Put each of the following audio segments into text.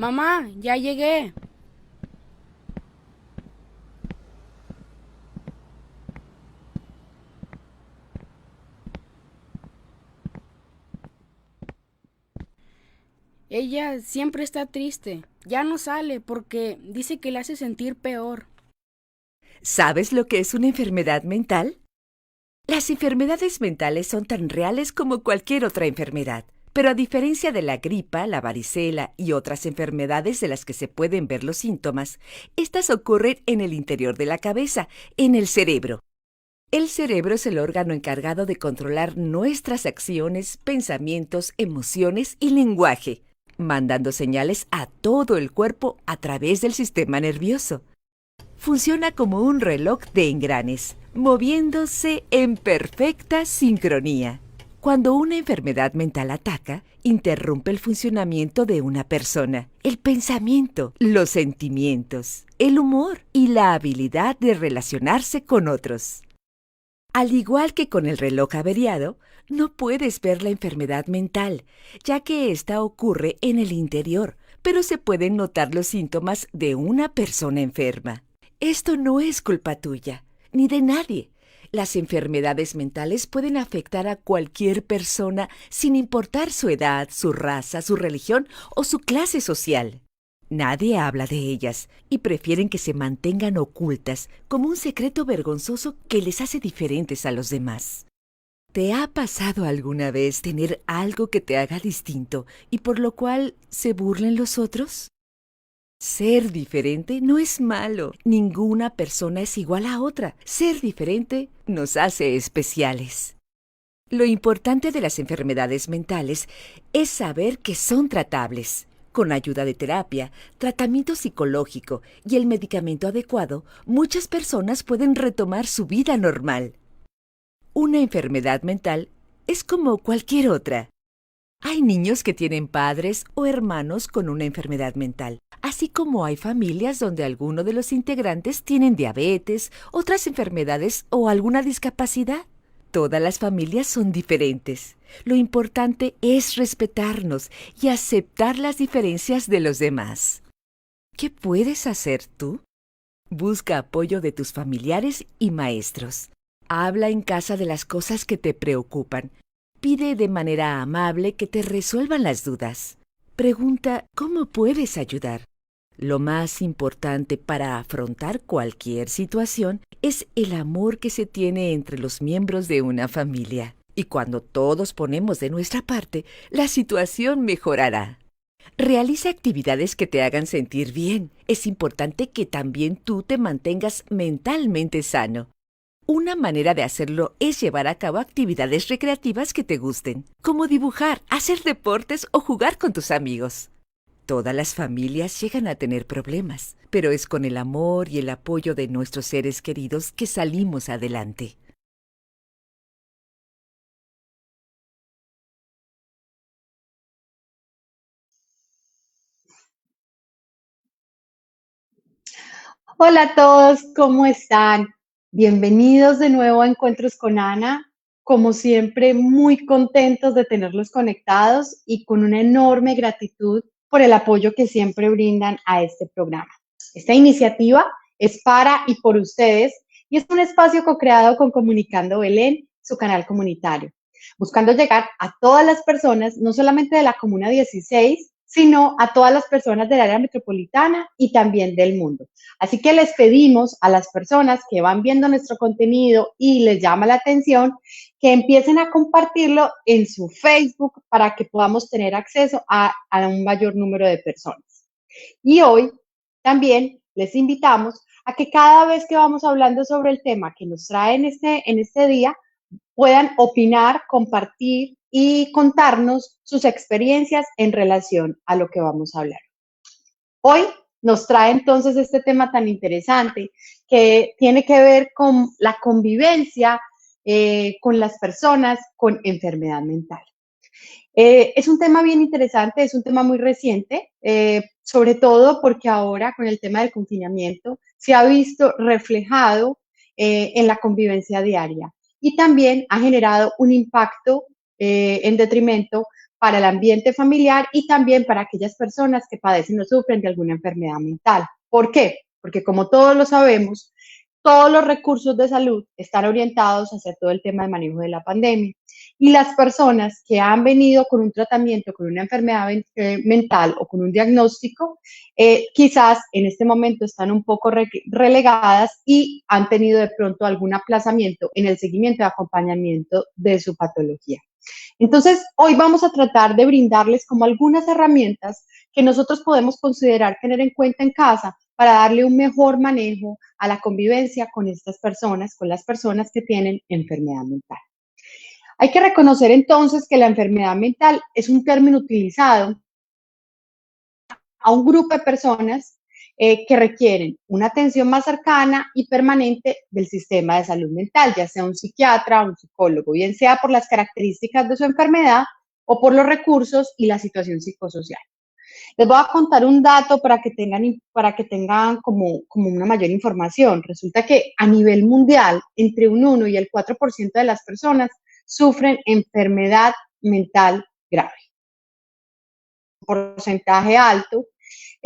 Mamá, ya llegué. Ella siempre está triste. Ya no sale porque dice que le hace sentir peor. ¿Sabes lo que es una enfermedad mental? Las enfermedades mentales son tan reales como cualquier otra enfermedad, pero a diferencia de la gripa, la varicela y otras enfermedades de las que se pueden ver los síntomas, estas ocurren en el interior de la cabeza, en el cerebro. El cerebro es el órgano encargado de controlar nuestras acciones, pensamientos, emociones y lenguaje, mandando señales a todo el cuerpo a través del sistema nervioso. Funciona como un reloj de engranes, moviéndose en perfecta sincronía. Cuando una enfermedad mental ataca, interrumpe el funcionamiento de una persona, el pensamiento, los sentimientos, el humor y la habilidad de relacionarse con otros. Al igual que con el reloj averiado, no puedes ver la enfermedad mental, ya que ésta ocurre en el interior, pero se pueden notar los síntomas de una persona enferma. Esto no es culpa tuya, ni de nadie. Las enfermedades mentales pueden afectar a cualquier persona sin importar su edad, su raza, su religión o su clase social. Nadie habla de ellas y prefieren que se mantengan ocultas como un secreto vergonzoso que les hace diferentes a los demás. ¿Te ha pasado alguna vez tener algo que te haga distinto y por lo cual se burlen los otros? Ser diferente no es malo. Ninguna persona es igual a otra. Ser diferente nos hace especiales. Lo importante de las enfermedades mentales es saber que son tratables. Con ayuda de terapia, tratamiento psicológico y el medicamento adecuado, muchas personas pueden retomar su vida normal. Una enfermedad mental es como cualquier otra. Hay niños que tienen padres o hermanos con una enfermedad mental, así como hay familias donde alguno de los integrantes tienen diabetes, otras enfermedades o alguna discapacidad. Todas las familias son diferentes. Lo importante es respetarnos y aceptar las diferencias de los demás. ¿Qué puedes hacer tú? Busca apoyo de tus familiares y maestros. Habla en casa de las cosas que te preocupan. Pide de manera amable que te resuelvan las dudas. Pregunta cómo puedes ayudar. Lo más importante para afrontar cualquier situación es el amor que se tiene entre los miembros de una familia. Y cuando todos ponemos de nuestra parte, la situación mejorará. Realiza actividades que te hagan sentir bien. Es importante que también tú te mantengas mentalmente sano. Una manera de hacerlo es llevar a cabo actividades recreativas que te gusten, como dibujar, hacer deportes o jugar con tus amigos. Todas las familias llegan a tener problemas, pero es con el amor y el apoyo de nuestros seres queridos que salimos adelante. Hola a todos, ¿cómo están? Bienvenidos de nuevo a Encuentros con Ana. Como siempre, muy contentos de tenerlos conectados y con una enorme gratitud por el apoyo que siempre brindan a este programa. Esta iniciativa es para y por ustedes y es un espacio co-creado con Comunicando Belén, su canal comunitario, buscando llegar a todas las personas, no solamente de la Comuna 16, sino a todas las personas del área metropolitana y también del mundo. Así que les pedimos a las personas que van viendo nuestro contenido y les llama la atención que empiecen a compartirlo en su Facebook para que podamos tener acceso a un mayor número de personas. Y hoy también les invitamos a que cada vez que vamos hablando sobre el tema que nos trae en este día, puedan opinar, compartir y contarnos sus experiencias en relación a lo que vamos a hablar. Hoy nos trae entonces este tema tan interesante que tiene que ver con la convivencia con las personas con enfermedad mental. Es un tema bien interesante, es un tema muy reciente, sobre todo porque ahora con el tema del confinamiento se ha visto reflejado en la convivencia diaria y también ha generado un impacto en detrimento para el ambiente familiar y también para aquellas personas que padecen o sufren de alguna enfermedad mental. ¿Por qué? Porque como todos lo sabemos, todos los recursos de salud están orientados hacia todo el tema de manejo de la pandemia. Y las personas que han venido con un tratamiento, con una enfermedad mental o con un diagnóstico, quizás en este momento están un poco relegadas y han tenido de pronto algún aplazamiento en el seguimiento y acompañamiento de su patología. Entonces, hoy vamos a tratar de brindarles como algunas herramientas que nosotros podemos considerar tener en cuenta en casa para darle un mejor manejo a la convivencia con estas personas, con las personas que tienen enfermedad mental. Hay que reconocer entonces que la enfermedad mental es un término utilizado a un grupo de personas que requieren una atención más cercana y permanente del sistema de salud mental, ya sea un psiquiatra o un psicólogo, bien sea por las características de su enfermedad o por los recursos y la situación psicosocial. Les voy a contar un dato para que tengan como una mayor información. Resulta que a nivel mundial, entre un 1 y el 4% de las personas sufren enfermedad mental grave. Un porcentaje alto.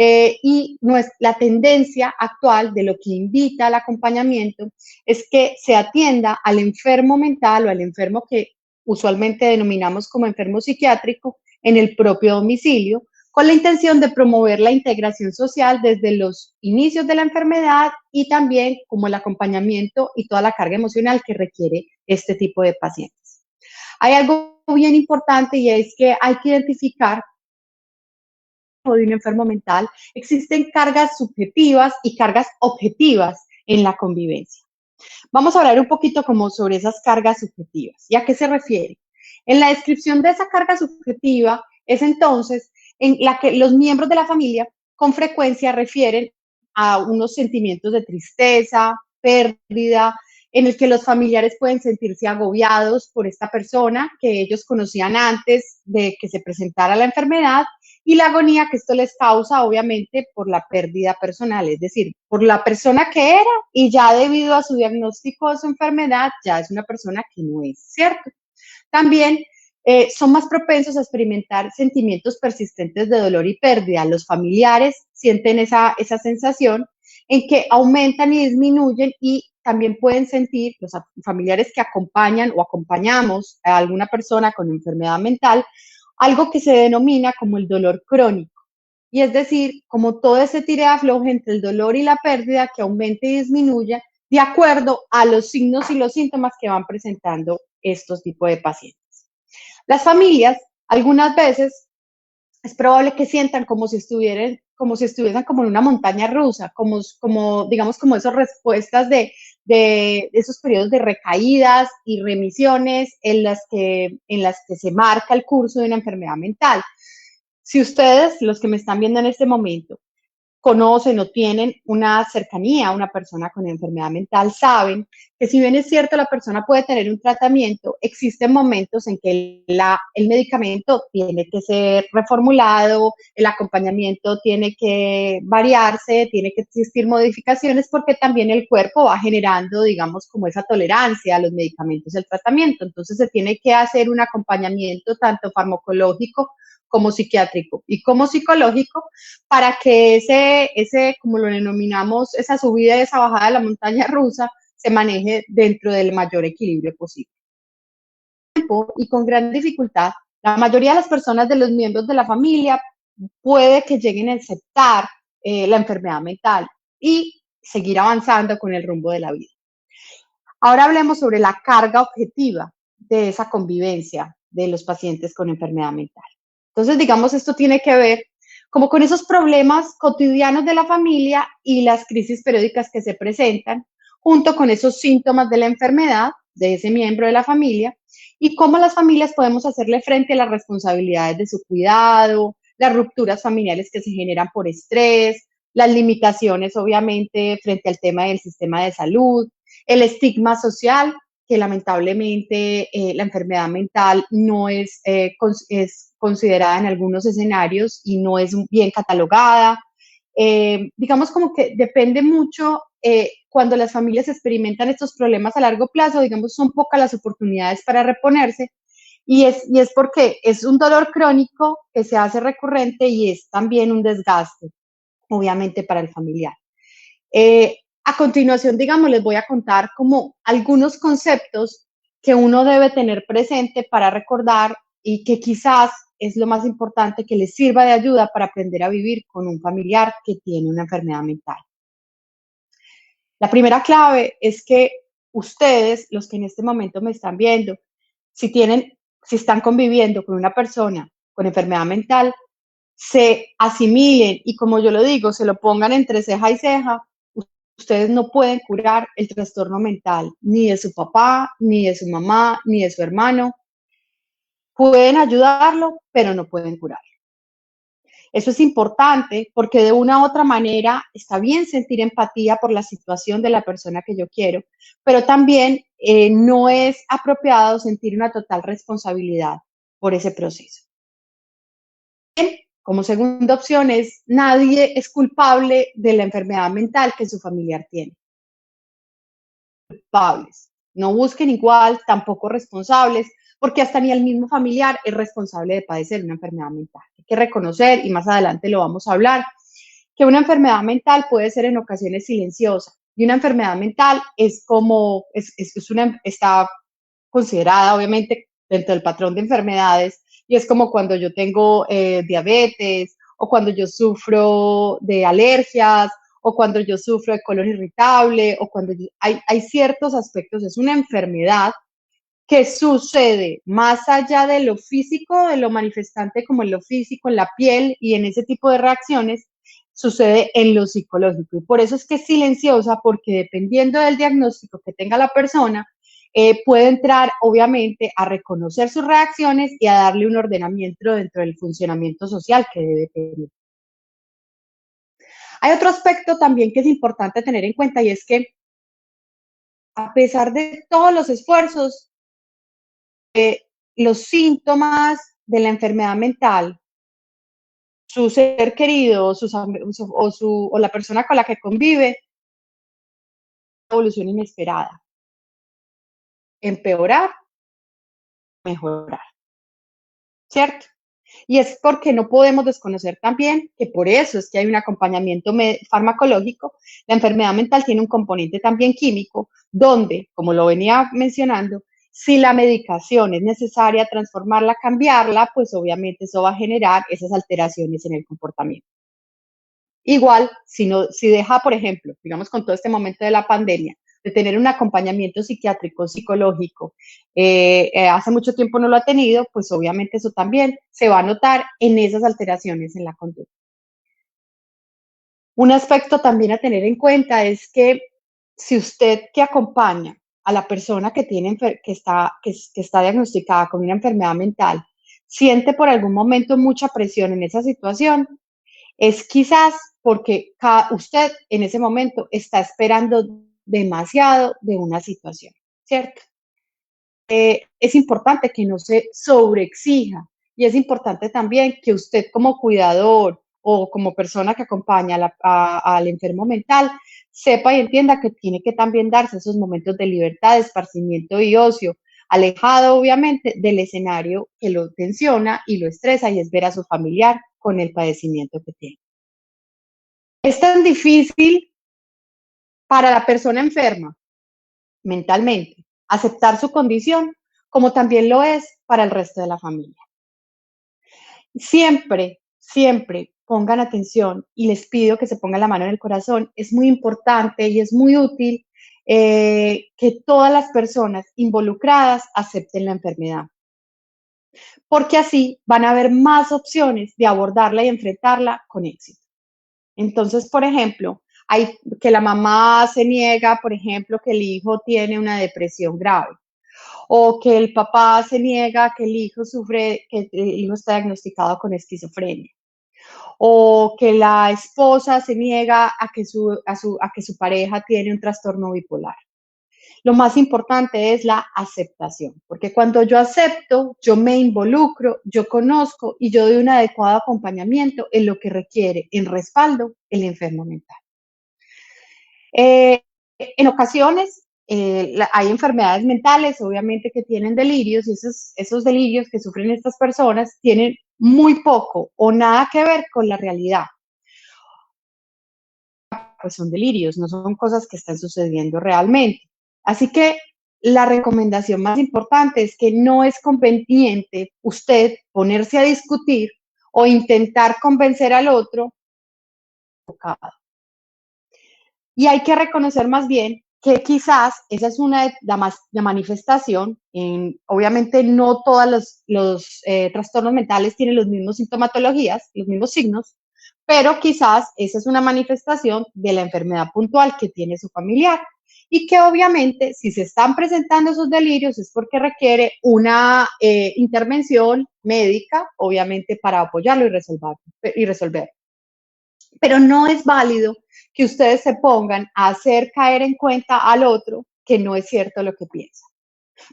Y la tendencia actual de lo que invita al acompañamiento es que se atienda al enfermo mental o al enfermo que usualmente denominamos como enfermo psiquiátrico en el propio domicilio, con la intención de promover la integración social desde los inicios de la enfermedad y también como el acompañamiento y toda la carga emocional que requiere este tipo de pacientes. Hay algo bien importante y es que hay que identificar de un enfermo mental, existen cargas subjetivas y cargas objetivas en la convivencia. Vamos a hablar un poquito como sobre esas cargas subjetivas. ¿Y a qué se refiere? En la descripción de esa carga subjetiva es entonces en la que los miembros de la familia con frecuencia refieren a unos sentimientos de tristeza, pérdida, en el que los familiares pueden sentirse agobiados por esta persona que ellos conocían antes de que se presentara la enfermedad y la agonía que esto les causa, obviamente, por la pérdida personal, es decir, por la persona que era y ya debido a su diagnóstico de su enfermedad, ya es una persona que no es, ¿cierto? También son más propensos a experimentar sentimientos persistentes de dolor y pérdida. Los familiares sienten esa sensación en que aumentan y disminuyen y también pueden sentir, los familiares que acompañan o acompañamos a alguna persona con enfermedad mental, algo que se denomina como el dolor crónico. Y es decir, como todo ese tire de afloje entre el dolor y la pérdida que aumenta y disminuye de acuerdo a los signos y los síntomas que van presentando estos tipos de pacientes. Las familias, algunas veces, es probable que sientan como si estuviesen como en una montaña rusa, digamos, como esas respuestas de esos periodos de recaídas y remisiones en las que se marca el curso de una enfermedad mental. Si ustedes, los que me están viendo en este momento, conocen o tienen una cercanía a una persona con enfermedad mental, saben que si bien es cierto la persona puede tener un tratamiento, existen momentos en que el medicamento tiene que ser reformulado, el acompañamiento tiene que variarse, tiene que existir modificaciones porque también el cuerpo va generando, digamos, como esa tolerancia a los medicamentos del tratamiento. Entonces se tiene que hacer un acompañamiento tanto farmacológico como psiquiátrico y como psicológico para que como lo denominamos, esa subida y esa bajada de la montaña rusa se maneje dentro del mayor equilibrio posible. Y con gran dificultad, la mayoría de las personas de los miembros de la familia puede que lleguen a aceptar la enfermedad mental y seguir avanzando con el rumbo de la vida. Ahora hablemos sobre la carga objetiva de esa convivencia de los pacientes con enfermedad mental. Entonces, digamos, esto tiene que ver como con esos problemas cotidianos de la familia y las crisis periódicas que se presentan, junto con esos síntomas de la enfermedad de ese miembro de la familia, y cómo las familias podemos hacerle frente a las responsabilidades de su cuidado, las rupturas familiares que se generan por estrés, las limitaciones, obviamente, frente al tema del sistema de salud, el estigma social, que lamentablemente la enfermedad mental no es considerada en algunos escenarios y no es bien catalogada. Digamos como que depende mucho cuando las familias experimentan estos problemas a largo plazo, digamos, son pocas las oportunidades para reponerse y es porque es un dolor crónico que se hace recurrente y es también un desgaste, obviamente, para el familiar. A continuación, digamos, les voy a contar como algunos conceptos que uno debe tener presente para recordar y que quizás es lo más importante que les sirva de ayuda para aprender a vivir con un familiar que tiene una enfermedad mental. La primera clave es que ustedes, los que en este momento me están viendo, si están conviviendo con una persona con enfermedad mental, se asimilen y, como yo lo digo, se lo pongan entre ceja y ceja. Ustedes no pueden curar el trastorno mental ni de su papá, ni de su mamá, ni de su hermano. Pueden ayudarlo, pero no pueden curarlo. Eso es importante porque de una u otra manera está bien sentir empatía por la situación de la persona que yo quiero, pero también no es apropiado sentir una total responsabilidad por ese proceso. Como segunda opción es, nadie es culpable de la enfermedad mental que su familiar tiene. Culpables. No busquen igual, tampoco responsables, porque hasta ni el mismo familiar es responsable de padecer una enfermedad mental. Hay que reconocer, y más adelante lo vamos a hablar, que una enfermedad mental puede ser en ocasiones silenciosa. Y una enfermedad mental es como, está considerada obviamente dentro del patrón de enfermedades, y es como cuando yo tengo diabetes, o cuando yo sufro de alergias, o cuando yo sufro de colon irritable, o cuando hay ciertos aspectos, es una enfermedad que sucede más allá de lo físico, de lo manifestante como en lo físico, en la piel y en ese tipo de reacciones, sucede en lo psicológico. Y por eso es que es silenciosa, porque dependiendo del diagnóstico que tenga la persona, puede entrar obviamente a reconocer sus reacciones y a darle un ordenamiento dentro del funcionamiento social que debe tener. Hay otro aspecto también que es importante tener en cuenta, y es que a pesar de todos los esfuerzos, los síntomas de la enfermedad mental, su ser querido o la persona con la que convive, una evolución inesperada, empeorar, mejorar, ¿cierto? Y es porque no podemos desconocer también que por eso es que hay un acompañamiento farmacológico. La enfermedad mental tiene un componente también químico, donde, como lo venía mencionando, si la medicación es necesaria transformarla, cambiarla, pues obviamente eso va a generar esas alteraciones en el comportamiento. Igual, si deja, por ejemplo, digamos con todo este momento de la pandemia, de tener un acompañamiento psiquiátrico, psicológico, hace mucho tiempo no lo ha tenido, pues obviamente eso también se va a notar en esas alteraciones en la conducta. Un aspecto también a tener en cuenta es que si usted que acompaña a la persona que está diagnosticada con una enfermedad mental, siente por algún momento mucha presión en esa situación, es quizás porque usted en ese momento está esperando demasiado de una situación, ¿cierto? Es importante que no se sobreexija, y es importante también que usted como cuidador o como persona que acompaña al enfermo mental sepa y entienda que tiene que también darse esos momentos de libertad, de esparcimiento y ocio, alejado obviamente del escenario que lo tensiona y lo estresa, y es ver a su familiar con el padecimiento que tiene. Es tan difícil para la persona enferma mentalmente aceptar su condición, como también lo es para el resto de la familia. Siempre, siempre pongan atención, y les pido que se pongan la mano en el corazón. Es muy importante y es muy útil que todas las personas involucradas acepten la enfermedad, porque así van a haber más opciones de abordarla y enfrentarla con éxito. Entonces, por ejemplo, hay que la mamá se niega, por ejemplo, que el hijo tiene una depresión grave, o que el papá se niega que que el hijo está diagnosticado con esquizofrenia, o que la esposa se niega a que su pareja tiene un trastorno bipolar. Lo más importante es la aceptación, porque cuando yo acepto, yo me involucro, yo conozco y yo doy un adecuado acompañamiento en lo que requiere en respaldo el enfermo mental. En ocasiones, hay enfermedades mentales, obviamente, que tienen delirios y esos delirios que sufren estas personas tienen muy poco o nada que ver con la realidad. Pues son delirios, no son cosas que están sucediendo realmente. Así que la recomendación más importante es que no es conveniente usted ponerse a discutir o intentar convencer al otro. Y hay que reconocer más bien que quizás esa es una la manifestación. Obviamente no todos los trastornos mentales tienen los mismos sintomatologías, los mismos signos, pero quizás esa es una manifestación de la enfermedad puntual que tiene su familiar y que obviamente si se están presentando esos delirios es porque requiere una intervención médica, obviamente para apoyarlo y resolver. Pero no es válido que ustedes se pongan a hacer caer en cuenta al otro que no es cierto lo que piensa,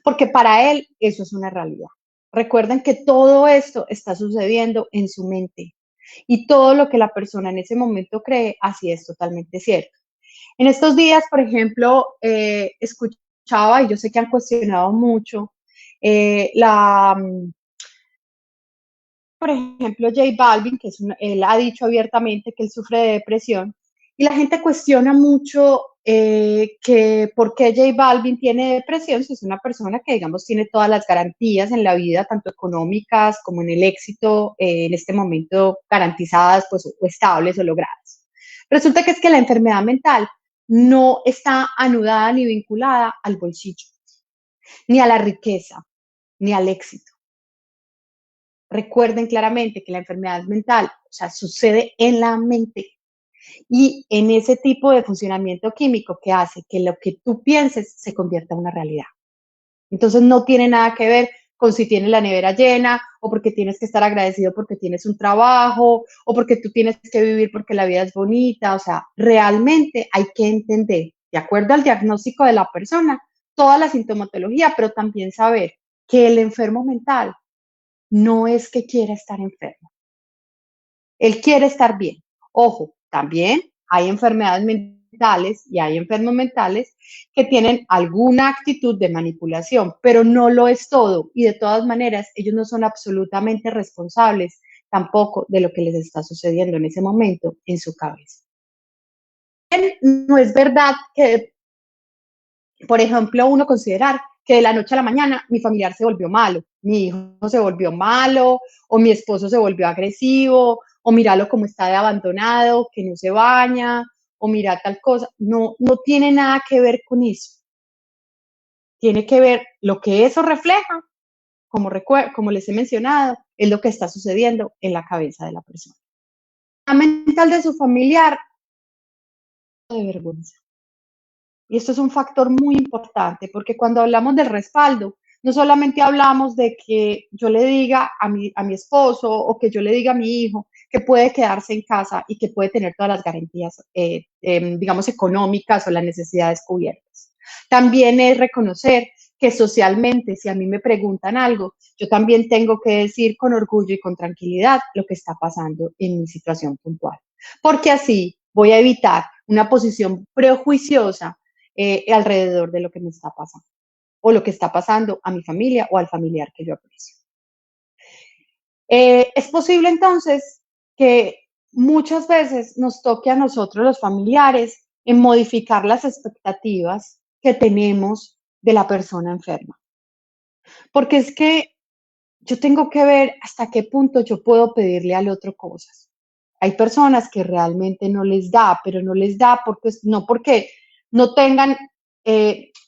porque para él eso es una realidad. Recuerden que todo esto está sucediendo en su mente y todo lo que la persona en ese momento cree, así es totalmente cierto. En estos días, por ejemplo, escuchaba, y yo sé que han cuestionado mucho, por ejemplo, J Balvin, él ha dicho abiertamente que él sufre de depresión, y la gente cuestiona mucho que por qué J Balvin tiene depresión si es una persona que, digamos, tiene todas las garantías en la vida, tanto económicas como en el éxito, en este momento garantizadas, pues, o estables o logradas. Resulta que es que la enfermedad mental no está anudada ni vinculada al bolsillo, ni a la riqueza, ni al éxito. Recuerden claramente que la enfermedad mental, o sea, sucede en la mente y en ese tipo de funcionamiento químico que hace que lo que tú pienses se convierta en una realidad. Entonces no tiene nada que ver con si tienes la nevera llena o porque tienes que estar agradecido porque tienes un trabajo o porque tú tienes que vivir porque la vida es bonita. O sea, realmente hay que entender, de acuerdo al diagnóstico de la persona, toda la sintomatología, pero también saber que el enfermo mental no es que quiera estar enfermo, él quiere estar bien. Ojo, también hay enfermedades mentales y hay enfermos mentales que tienen alguna actitud de manipulación, pero no lo es todo y de todas maneras ellos no son absolutamente responsables tampoco de lo que les está sucediendo en ese momento en su cabeza. No es verdad que, por ejemplo, uno considerar que de la noche a la mañana mi familiar se volvió malo, mi hijo se volvió malo, o mi esposo se volvió agresivo, o míralo como está de abandonado, que no se baña, o mira tal cosa. No, no tiene nada que ver con eso. Tiene que ver lo que eso refleja, como les he mencionado, es lo que está sucediendo en la cabeza de la persona. La mental de su familiar, de vergüenza. Y esto es un factor muy importante porque cuando hablamos del respaldo, no solamente hablamos de que yo le diga a mi esposo o que yo le diga a mi hijo que puede quedarse en casa y que puede tener todas las garantías, digamos, económicas o las necesidades cubiertas. También es reconocer que socialmente, si a mí me preguntan algo, yo también tengo que decir con orgullo y con tranquilidad lo que está pasando en mi situación puntual. Porque así voy a evitar una posición prejuiciosa alrededor de lo que me está pasando o lo que está pasando a mi familia o al familiar que yo aprecio. Es posible entonces que muchas veces nos toque a nosotros los familiares en modificar las expectativas que tenemos de la persona enferma. Porque es que yo tengo que ver hasta qué punto yo puedo pedirle al otro cosas. Hay personas que realmente no les da, pero no les da no porque no tengan,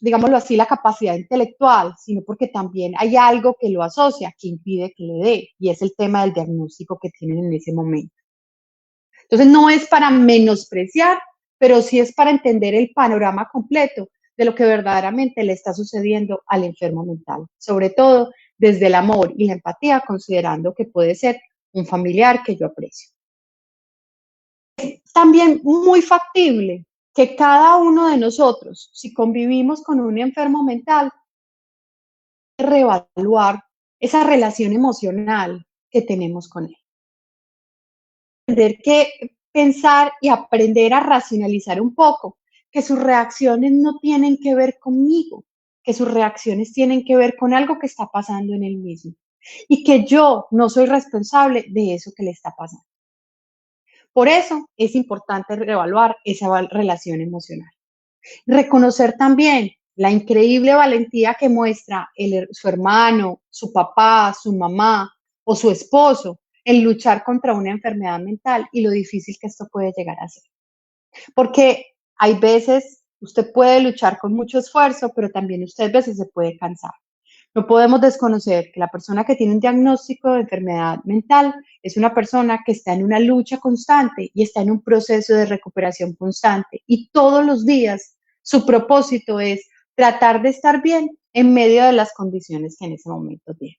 digámoslo así, la capacidad intelectual, sino porque también hay algo que lo asocia, que impide que le dé, y es el tema del diagnóstico que tienen en ese momento. Entonces, no es para menospreciar, pero sí es para entender el panorama completo de lo que verdaderamente le está sucediendo al enfermo mental, sobre todo desde el amor y la empatía, considerando que puede ser un familiar que yo aprecio. Es también muy factible que cada uno de nosotros, si convivimos con un enfermo mental, reevaluar esa relación emocional que tenemos con él. Entender que pensar y aprender a racionalizar un poco que sus reacciones no tienen que ver conmigo, que sus reacciones tienen que ver con algo que está pasando en él mismo y que yo no soy responsable de eso que le está pasando. Por eso es importante reevaluar esa relación emocional. Reconocer también la increíble valentía que muestra su hermano, su papá, su mamá o su esposo en luchar contra una enfermedad mental y lo difícil que esto puede llegar a ser. Porque hay veces usted puede luchar con mucho esfuerzo, pero también usted a veces se puede cansar. No podemos desconocer que la persona que tiene un diagnóstico de enfermedad mental es una persona que está en una lucha constante y está en un proceso de recuperación constante. Y todos los días su propósito es tratar de estar bien en medio de las condiciones que en ese momento tiene.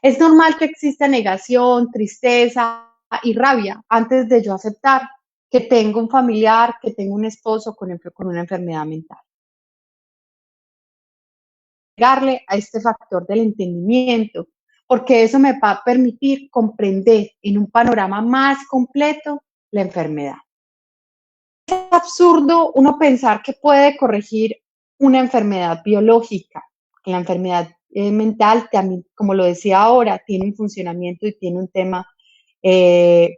Es normal que exista negación, tristeza y rabia antes de yo aceptar que tengo un familiar, que tengo un esposo con una enfermedad mental. Agregarle a este factor del entendimiento, porque eso me va a permitir comprender en un panorama más completo la enfermedad. Es absurdo uno pensar que puede corregir una enfermedad biológica. La enfermedad mental, también, como lo decía ahora, tiene un funcionamiento y tiene un tema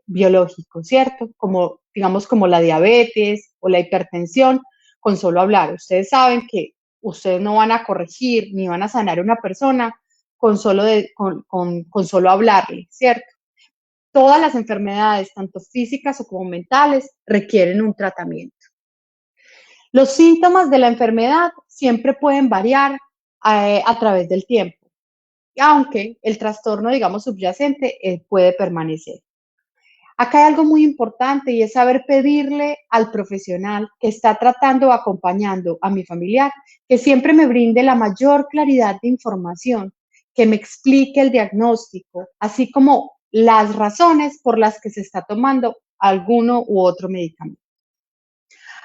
biológico, ¿cierto? Como, digamos, como la diabetes o la hipertensión, con solo hablar. Ustedes saben que ustedes no van a corregir ni van a sanar a una persona con solo hablarle, ¿cierto? Todas las enfermedades, tanto físicas como mentales, requieren un tratamiento. Los síntomas de la enfermedad siempre pueden variar a través del tiempo, aunque el trastorno, digamos, subyacente puede permanecer. Acá hay algo muy importante y es saber pedirle al profesional que está tratando o acompañando a mi familiar que siempre me brinde la mayor claridad de información, que me explique el diagnóstico, así como las razones por las que se está tomando alguno u otro medicamento.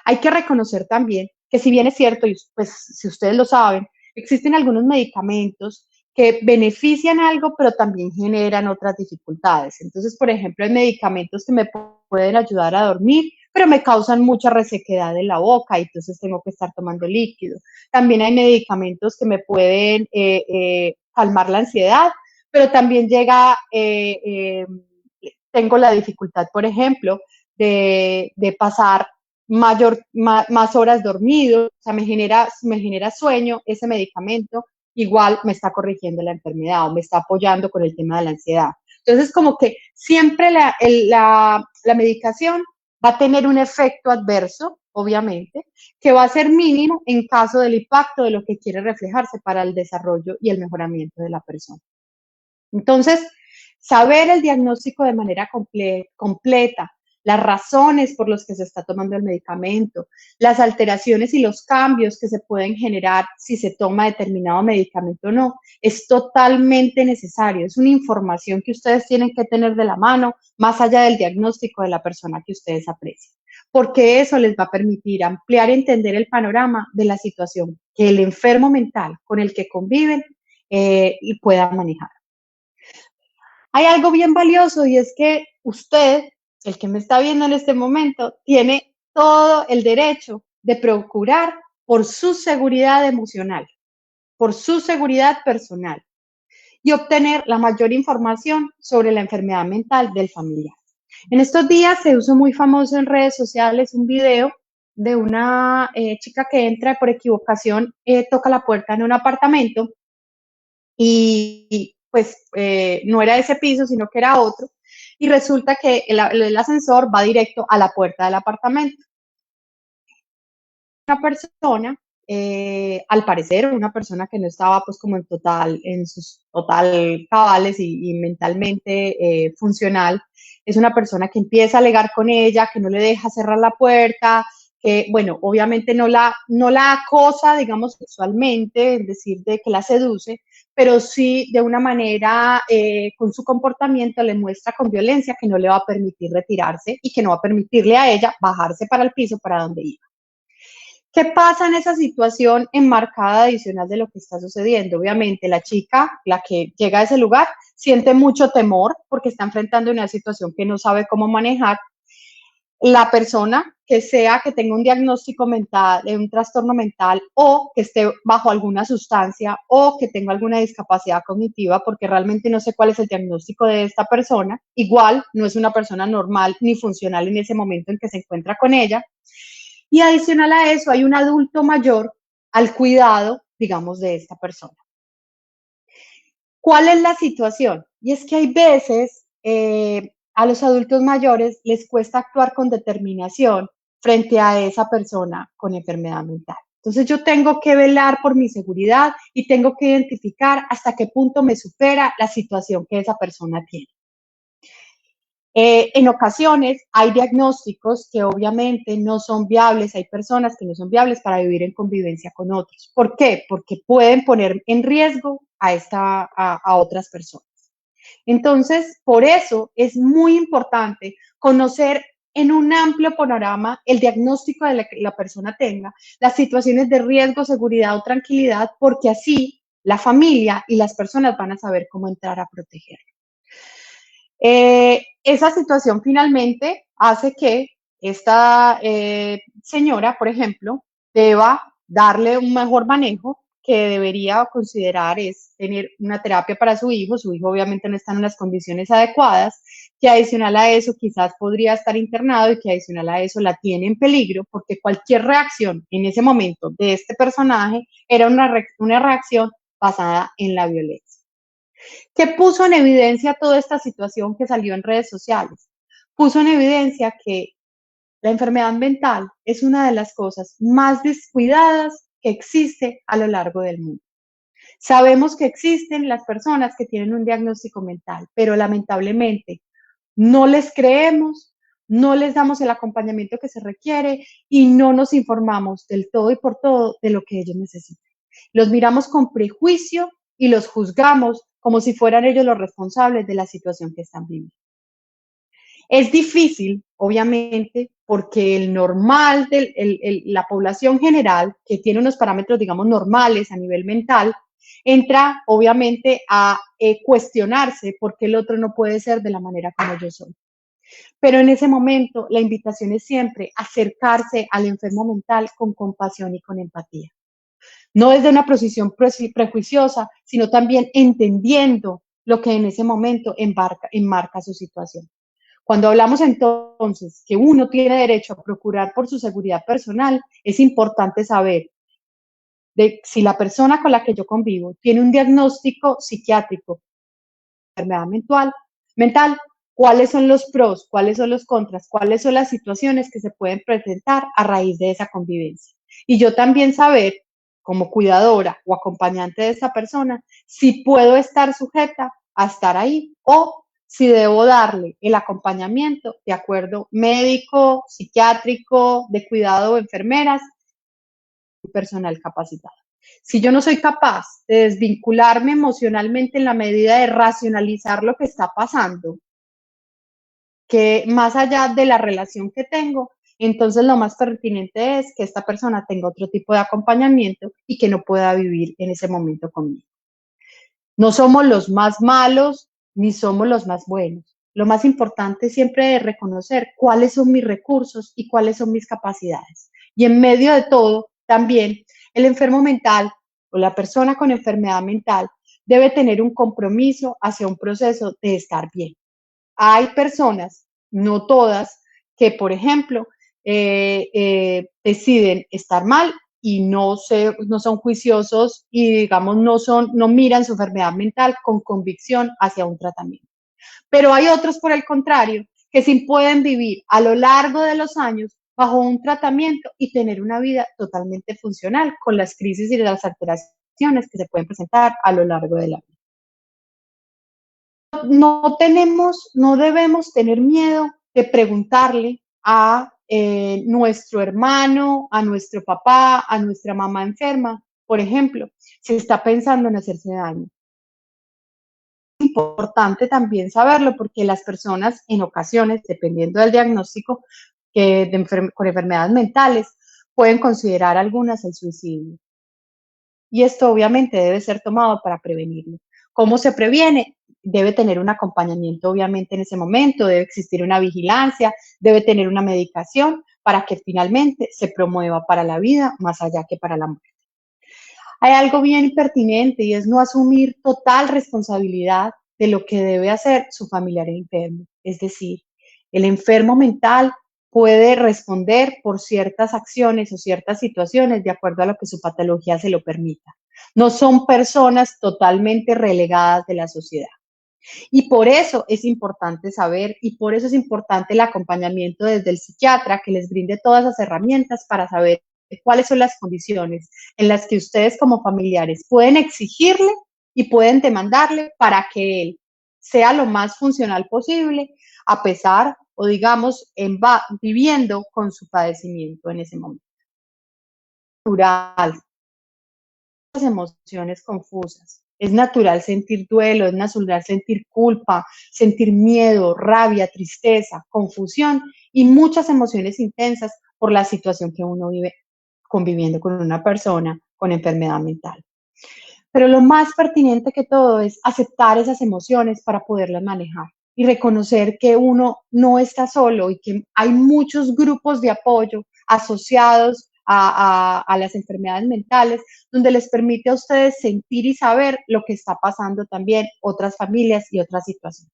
Hay que reconocer también que si bien es cierto, y pues si ustedes lo saben, existen algunos medicamentos que benefician algo, pero también generan otras dificultades. Entonces, por ejemplo, hay medicamentos que me pueden ayudar a dormir, pero me causan mucha resequedad en la boca y entonces tengo que estar tomando líquido. También hay medicamentos que me pueden calmar la ansiedad, pero también tengo la dificultad, por ejemplo, de pasar más horas dormido, o sea, me genera sueño ese medicamento, igual me está corrigiendo la enfermedad o me está apoyando con el tema de la ansiedad. Entonces, como que siempre la medicación va a tener un efecto adverso, obviamente, que va a ser mínimo en caso del impacto de lo que quiere reflejarse para el desarrollo y el mejoramiento de la persona. Entonces, saber el diagnóstico de manera completa, las razones por las que se está tomando el medicamento, las alteraciones y los cambios que se pueden generar si se toma determinado medicamento o no, es totalmente necesario. Es una información que ustedes tienen que tener de la mano, más allá del diagnóstico de la persona que ustedes aprecian, porque eso les va a permitir ampliar y entender el panorama de la situación que el enfermo mental con el que conviven y pueda manejar. Hay algo bien valioso y es que usted, el que me está viendo en este momento, tiene todo el derecho de procurar por su seguridad emocional, por su seguridad personal y obtener la mayor información sobre la enfermedad mental del familiar. En estos días se hizo muy famoso en redes sociales un video de una chica que entra por equivocación, toca la puerta en un apartamento y pues no era ese piso, sino que era otro, y resulta que el ascensor va directo a la puerta del apartamento. Una persona, al parecer, una persona que no estaba pues como en sus total cabales y mentalmente funcional, es una persona que empieza a alegar con ella, que no le deja cerrar la puerta, que, bueno, obviamente no la acosa, digamos, sexualmente, es decir, de que la seduce, pero sí de una manera, con su comportamiento, le muestra con violencia que no le va a permitir retirarse y que no va a permitirle a ella bajarse para el piso para donde iba. ¿Qué pasa en esa situación enmarcada adicional de lo que está sucediendo? Obviamente la chica, la que llega a ese lugar, siente mucho temor porque está enfrentando una situación que no sabe cómo manejar. la persona que sea que tenga un diagnóstico mental, un trastorno mental o que esté bajo alguna sustancia o que tenga alguna discapacidad cognitiva, porque realmente no sé cuál es el diagnóstico de esta persona, igual no es una persona normal ni funcional en ese momento en que se encuentra con ella. Y adicional a eso hay un adulto mayor al cuidado, digamos, de esta persona. ¿Cuál es la situación? Y es que hay veces a los adultos mayores les cuesta actuar con determinación frente a esa persona con enfermedad mental. Entonces yo tengo que velar por mi seguridad y tengo que identificar hasta qué punto me supera la situación que esa persona tiene. En ocasiones hay diagnósticos que obviamente no son viables, hay personas que no son viables para vivir en convivencia con otros. ¿Por qué? Porque pueden poner en riesgo a otras personas. Entonces, por eso es muy importante conocer en un amplio panorama el diagnóstico de la que la persona tenga, las situaciones de riesgo, seguridad o tranquilidad, porque así la familia y las personas van a saber cómo entrar a proteger. Esa situación finalmente hace que esta señora, por ejemplo, deba darle un mejor manejo que debería considerar es tener una terapia para su hijo obviamente no está en unas condiciones adecuadas, que adicional a eso quizás podría estar internado y que adicional a eso la tiene en peligro porque cualquier reacción en ese momento de este personaje era una reacción basada en la violencia. ¿Qué puso en evidencia toda esta situación que salió en redes sociales? Puso en evidencia que la enfermedad mental es una de las cosas más descuidadas que existe a lo largo del mundo. Sabemos que existen las personas que tienen un diagnóstico mental, pero lamentablemente no les creemos, no les damos el acompañamiento que se requiere y no nos informamos del todo y por todo de lo que ellos necesitan. Los miramos con prejuicio y los juzgamos como si fueran ellos los responsables de la situación que están viviendo. Es difícil, obviamente, porque el normal, la población general, que tiene unos parámetros, digamos, normales a nivel mental, entra, obviamente, a cuestionarse por qué el otro no puede ser de la manera como yo soy. Pero en ese momento, la invitación es siempre acercarse al enfermo mental con compasión y con empatía. No desde una posición prejuiciosa, sino también entendiendo lo que en ese momento enmarca su situación. Cuando hablamos entonces que uno tiene derecho a procurar por su seguridad personal, es importante saber de si la persona con la que yo convivo tiene un diagnóstico psiquiátrico, enfermedad mental, cuáles son los pros, cuáles son los contras, cuáles son las situaciones que se pueden presentar a raíz de esa convivencia. Y yo también saber, como cuidadora o acompañante de esa persona, si puedo estar sujeta a estar ahí o si debo darle el acompañamiento de acuerdo médico, psiquiátrico, de cuidado, enfermeras, personal capacitado. Si yo no soy capaz de desvincularme emocionalmente en la medida de racionalizar lo que está pasando, que más allá de la relación que tengo, entonces lo más pertinente es que esta persona tenga otro tipo de acompañamiento y que no pueda vivir en ese momento conmigo. No somos los más malos ni somos los más buenos. Lo más importante siempre es reconocer cuáles son mis recursos y cuáles son mis capacidades. Y en medio de todo, también el enfermo mental o la persona con enfermedad mental debe tener un compromiso hacia un proceso de estar bien. Hay personas, no todas, que por ejemplo deciden estar mal y no son juiciosos y digamos no miran su enfermedad mental con convicción hacia un tratamiento. Pero hay otros, por el contrario, que sí pueden vivir a lo largo de los años bajo un tratamiento y tener una vida totalmente funcional con las crisis y las alteraciones que se pueden presentar a lo largo de la vida. No debemos tener miedo de preguntarle a nuestro hermano, a nuestro papá, a nuestra mamá enferma, por ejemplo, si está pensando en hacerse daño. Es importante también saberlo porque las personas en ocasiones, dependiendo del diagnóstico con enfermedades mentales, pueden considerar algunas el suicidio. Y esto obviamente debe ser tomado para prevenirlo. ¿Cómo se previene? debe tener un acompañamiento obviamente en ese momento, debe existir una vigilancia, debe tener una medicación para que finalmente se promueva para la vida más allá que para la muerte. Hay algo bien pertinente y es no asumir total responsabilidad de lo que debe hacer su familiar enfermo. Es decir, el enfermo mental puede responder por ciertas acciones o ciertas situaciones de acuerdo a lo que su patología se lo permita. No son personas totalmente relegadas de la sociedad. Y por eso es importante saber y por eso es importante el acompañamiento desde el psiquiatra que les brinde todas las herramientas para saber cuáles son las condiciones en las que ustedes como familiares pueden exigirle y pueden demandarle para que él sea lo más funcional posible a pesar o digamos viviendo con su padecimiento en ese momento. Natural, las emociones confusas. Es natural sentir duelo, es natural sentir culpa, sentir miedo, rabia, tristeza, confusión y muchas emociones intensas por la situación que uno vive conviviendo con una persona con enfermedad mental. Pero lo más pertinente que todo es aceptar esas emociones para poderlas manejar y reconocer que uno no está solo y que hay muchos grupos de apoyo asociados a las enfermedades mentales, donde les permite a ustedes sentir y saber lo que está pasando también otras familias y otras situaciones.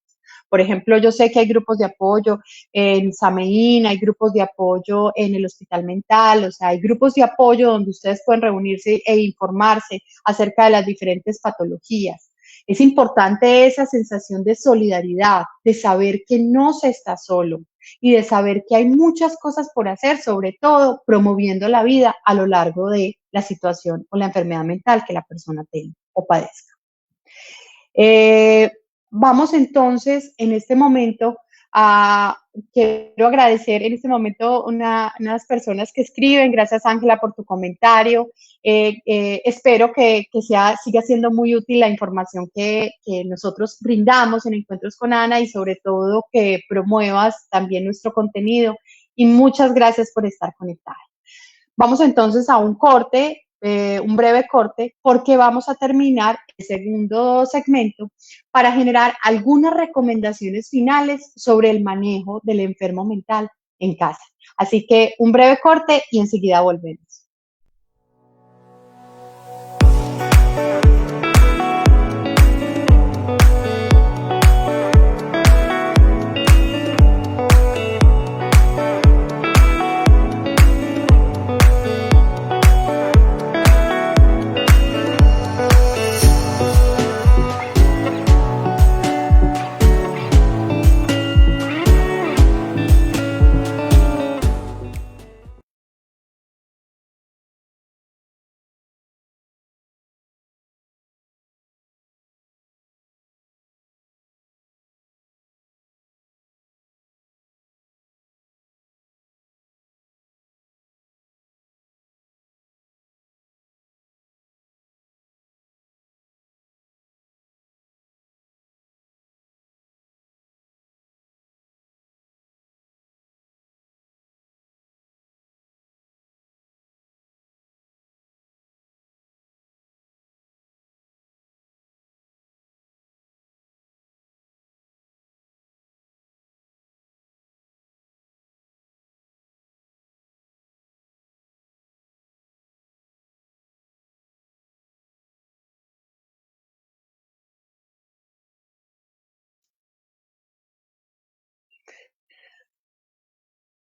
Por ejemplo, yo sé que hay grupos de apoyo en Sameín, hay grupos de apoyo en el hospital mental, o sea, hay grupos de apoyo donde ustedes pueden reunirse e informarse acerca de las diferentes patologías. Es importante esa sensación de solidaridad, de saber que no se está solo y de saber que hay muchas cosas por hacer, sobre todo promoviendo la vida a lo largo de la situación o la enfermedad mental que la persona tenga o padezca. Vamos entonces en este momento quiero agradecer en este momento unas personas que escriben. Gracias, Ángela, por tu comentario. Espero que siga siendo muy útil la información que nosotros brindamos en Encuentros con Ana y sobre todo que promuevas también nuestro contenido. Y muchas gracias por estar conectada. Vamos entonces a un corte, un breve corte, porque vamos a terminar el segundo segmento para generar algunas recomendaciones finales sobre el manejo del enfermo mental en casa. Así que un breve corte y enseguida volvemos.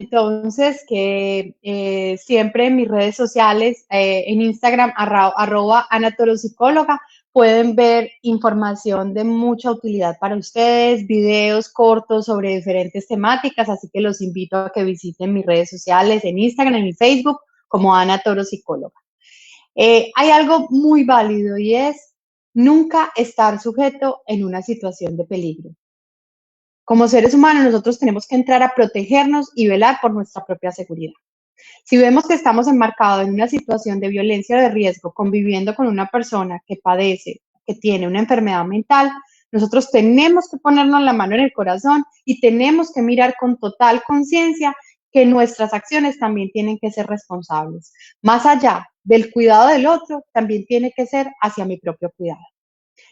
Entonces, que siempre en mis redes sociales, en Instagram, @anatorosicóloga, pueden ver información de mucha utilidad para ustedes, videos cortos sobre diferentes temáticas, así que los invito a que visiten mis redes sociales en Instagram, en Facebook, como Ana Toro Psicóloga. Hay algo muy válido y es nunca estar sujeto en una situación de peligro. Como seres humanos, nosotros tenemos que entrar a protegernos y velar por nuestra propia seguridad. Si vemos que estamos enmarcados en una situación de violencia o de riesgo, conviviendo con una persona que padece, que tiene una enfermedad mental, nosotros tenemos que ponernos la mano en el corazón y tenemos que mirar con total conciencia que nuestras acciones también tienen que ser responsables. Más allá del cuidado del otro, también tiene que ser hacia mi propio cuidado.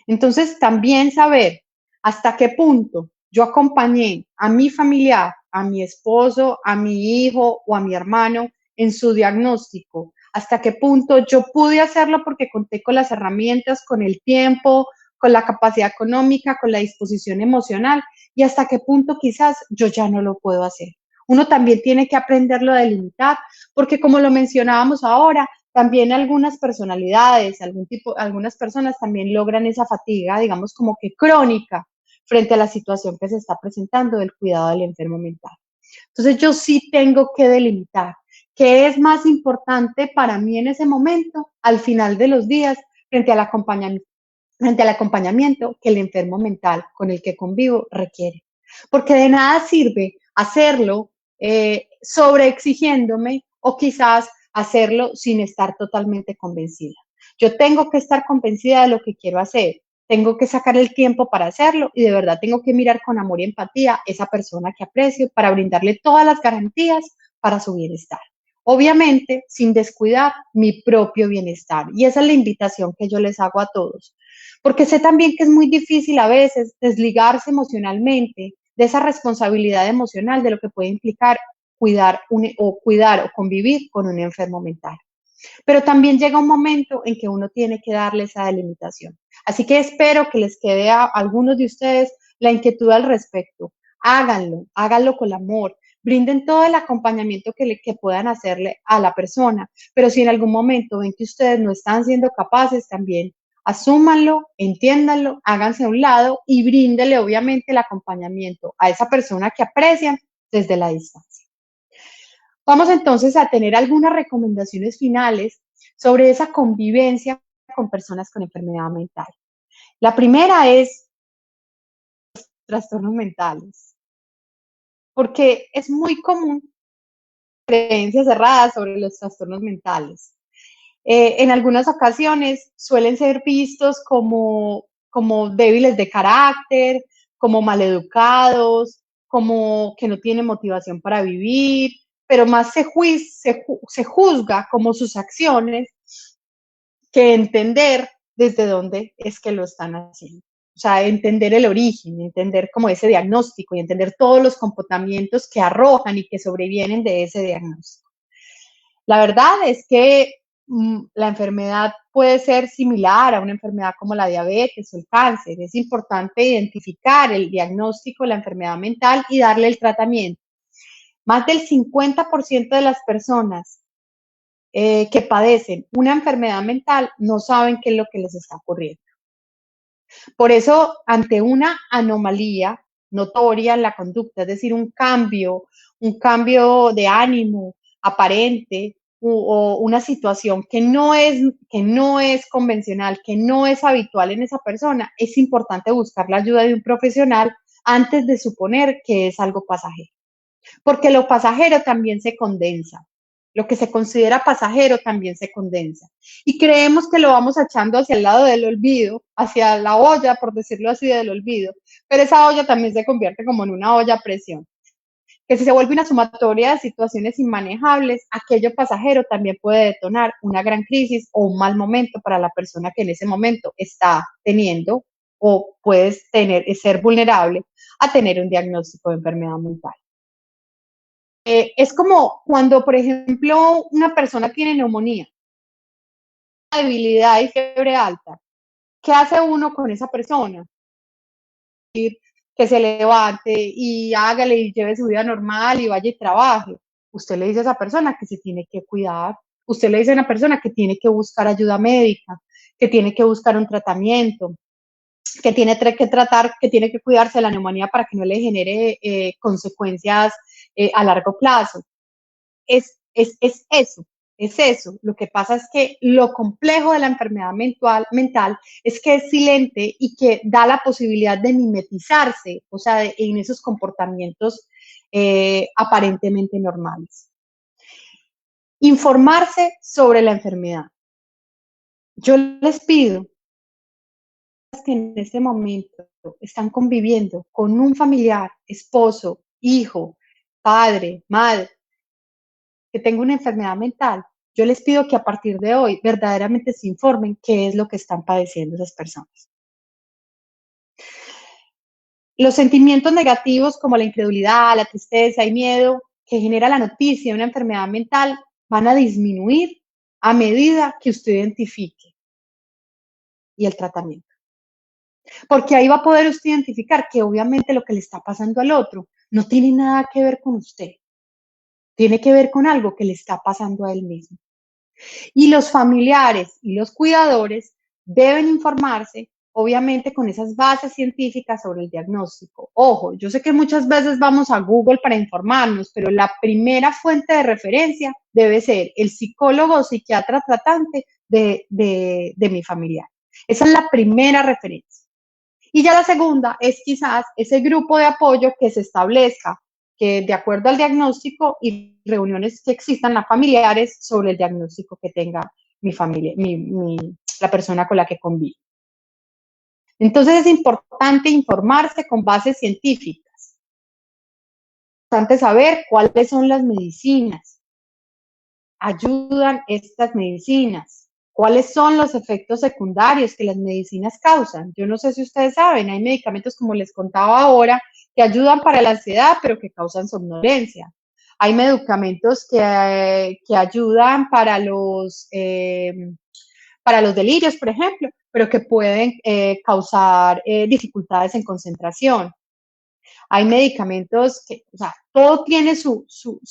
Entonces, también saber hasta qué punto yo acompañé a mi familiar, a mi esposo, a mi hijo o a mi hermano en su diagnóstico, hasta qué punto yo pude hacerlo porque conté con las herramientas, con el tiempo, con la capacidad económica, con la disposición emocional y hasta qué punto quizás yo ya no lo puedo hacer. Uno también tiene que aprenderlo a delimitar, porque como lo mencionábamos ahora, también algunas personalidades, algunas personas también logran esa fatiga, digamos, como que crónica frente a la situación que se está presentando del cuidado del enfermo mental. Entonces yo sí tengo que delimitar qué es más importante para mí en ese momento, al final de los días, frente al acompañamiento, que el enfermo mental con el que convivo requiere. Porque de nada sirve hacerlo sobreexigiéndome o quizás hacerlo sin estar totalmente convencida. Yo tengo que estar convencida de lo que quiero hacer, tengo que sacar el tiempo para hacerlo y de verdad tengo que mirar con amor y empatía a esa persona que aprecio para brindarle todas las garantías para su bienestar. Obviamente, sin descuidar mi propio bienestar. Y esa es la invitación que yo les hago a todos. Porque sé también que es muy difícil a veces desligarse emocionalmente de esa responsabilidad emocional de lo que puede implicar cuidar o convivir con un enfermo mental. Pero también llega un momento en que uno tiene que darle esa delimitación. Así que espero que les quede a algunos de ustedes la inquietud al respecto. Háganlo con amor, brinden todo el acompañamiento que puedan hacerle a la persona, pero si en algún momento ven que ustedes no están siendo capaces, también asúmanlo, entiéndanlo, háganse a un lado y bríndele obviamente el acompañamiento a esa persona que aprecian desde la distancia. Vamos entonces a tener algunas recomendaciones finales sobre esa convivencia con personas con enfermedad mental. La primera es trastornos mentales, porque es muy común creencias erradas sobre los trastornos mentales. En algunas ocasiones suelen ser vistos como débiles de carácter, como maleducados, como que no tienen motivación para vivir, pero más se juzga como sus acciones que entender desde dónde es que lo están haciendo. O sea, entender el origen, entender como ese diagnóstico y entender todos los comportamientos que arrojan y que sobrevienen de ese diagnóstico. La verdad es que la enfermedad puede ser similar a una enfermedad como la diabetes o el cáncer. Es importante identificar el diagnóstico de la enfermedad mental y darle el tratamiento. Más del 50% de las personas que padecen una enfermedad mental no saben qué es lo que les está ocurriendo. Por eso, ante una anomalía notoria en la conducta, es decir, un cambio de ánimo aparente o una situación que no es convencional, que no es habitual en esa persona, es importante buscar la ayuda de un profesional antes de suponer que es algo pasajero. Porque lo pasajero también se condensa. Lo que se considera pasajero también se condensa. Y creemos que lo vamos echando hacia el lado del olvido, hacia la olla, por decirlo así, del olvido. Pero esa olla también se convierte como en una olla a presión. Que si se vuelve una sumatoria de situaciones inmanejables, aquello pasajero también puede detonar una gran crisis o un mal momento para la persona que en ese momento está teniendo o puede ser vulnerable a tener un diagnóstico de enfermedad mental. Es como cuando, por ejemplo, una persona tiene neumonía, debilidad y fiebre alta. ¿Qué hace uno con esa persona? Que se levante y hágale y lleve su vida normal y vaya y trabaje. Usted le dice a esa persona que se tiene que cuidar. Usted le dice a una persona que tiene que buscar ayuda médica, que tiene que buscar un tratamiento, que tiene que tratar, que tiene que cuidarse de la neumonía para que no le genere consecuencias a largo plazo. Es eso, es eso. Lo que pasa es que lo complejo de la enfermedad mental es que es silente y que da la posibilidad de mimetizarse, o sea, en esos comportamientos aparentemente normales. Informarse sobre la enfermedad. Yo les pido que en este momento están conviviendo con un familiar, esposo, hijo, padre, madre, que tenga una enfermedad mental, yo les pido que a partir de hoy verdaderamente se informen qué es lo que están padeciendo esas personas. Los sentimientos negativos como la incredulidad, la tristeza y miedo que genera la noticia de una enfermedad mental van a disminuir a medida que usted identifique y el tratamiento. Porque ahí va a poder usted identificar que obviamente lo que le está pasando al otro no tiene nada que ver con usted, tiene que ver con algo que le está pasando a él mismo. Y los familiares y los cuidadores deben informarse, obviamente, con esas bases científicas sobre el diagnóstico. Ojo, yo sé que muchas veces vamos a Google para informarnos, pero la primera fuente de referencia debe ser el psicólogo o psiquiatra tratante de mi familiar. Esa es la primera referencia. Y ya la segunda es quizás ese grupo de apoyo que se establezca, que de acuerdo al diagnóstico y reuniones que existan las familiares sobre el diagnóstico que tenga mi familia, la persona con la que convive. Entonces es importante informarse con bases científicas. Es importante saber cuáles son las medicinas. Ayudan estas medicinas. ¿Cuáles son los efectos secundarios que las medicinas causan? Yo no sé si ustedes saben, hay medicamentos, como les contaba ahora, que ayudan para la ansiedad, pero que causan somnolencia. Hay medicamentos que ayudan para los delirios, por ejemplo, pero que pueden causar dificultades en concentración. Hay medicamentos que, o sea, todo tiene su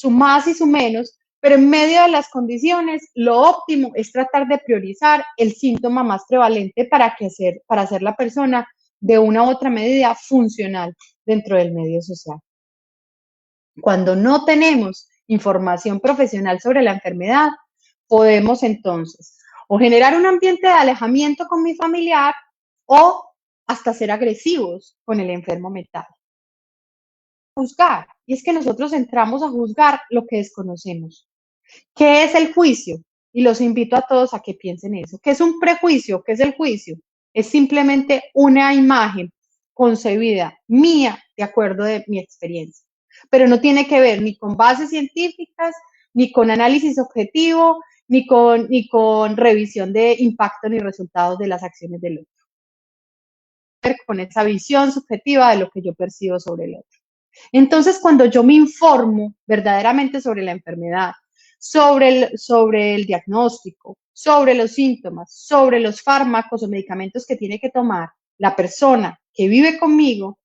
más y su menos, pero en medio de las condiciones, lo óptimo es tratar de priorizar el síntoma más prevalente para hacer la persona de una u otra medida funcional dentro del medio social. Cuando no tenemos información profesional sobre la enfermedad, podemos entonces o generar un ambiente de alejamiento con mi familiar o hasta ser agresivos con el enfermo mental. Juzgar, y es que nosotros entramos a juzgar lo que desconocemos. ¿Qué es el juicio? Y los invito a todos a que piensen eso. ¿Qué es un prejuicio? ¿Qué es el juicio? Es simplemente una imagen concebida mía de acuerdo de mi experiencia, pero no tiene que ver ni con bases científicas, ni con análisis objetivo, ni con revisión de impacto ni resultados de las acciones del otro. Con esa visión subjetiva de lo que yo percibo sobre el otro. Entonces, cuando yo me informo verdaderamente sobre la enfermedad, sobre el diagnóstico, sobre los síntomas, sobre los fármacos o medicamentos que tiene que tomar la persona que vive conmigo,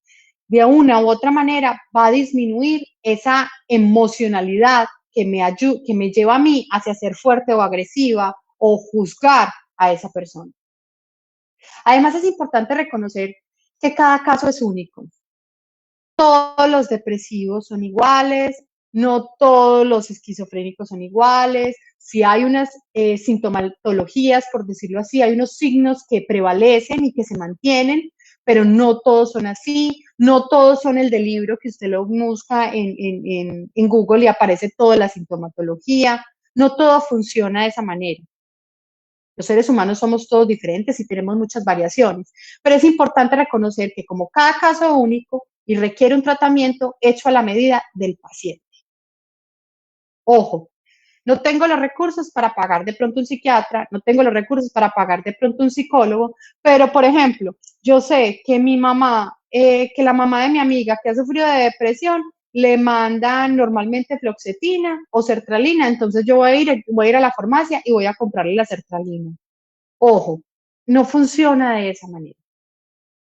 de una u otra manera va a disminuir esa emocionalidad que me lleva a mí hacia ser fuerte o agresiva o juzgar a esa persona. Además, es importante reconocer que cada caso es único. Todos los depresivos son iguales, no todos los esquizofrénicos son iguales. Si hay unas sintomatologías, por decirlo así, hay unos signos que prevalecen y que se mantienen, pero no todos son así, no todos son el del libro que usted lo busca en Google y aparece toda la sintomatología, no todo funciona de esa manera. Los seres humanos somos todos diferentes y tenemos muchas variaciones, pero es importante reconocer que como cada caso es único y requiere un tratamiento hecho a la medida del paciente. Ojo, no tengo los recursos para pagar de pronto un psiquiatra, no tengo los recursos para pagar de pronto un psicólogo, pero por ejemplo, yo sé que mi mamá, que la mamá de mi amiga que ha sufrido de depresión, le mandan normalmente fluoxetina o sertralina, entonces yo voy a ir a la farmacia y voy a comprarle la sertralina. Ojo, no funciona de esa manera.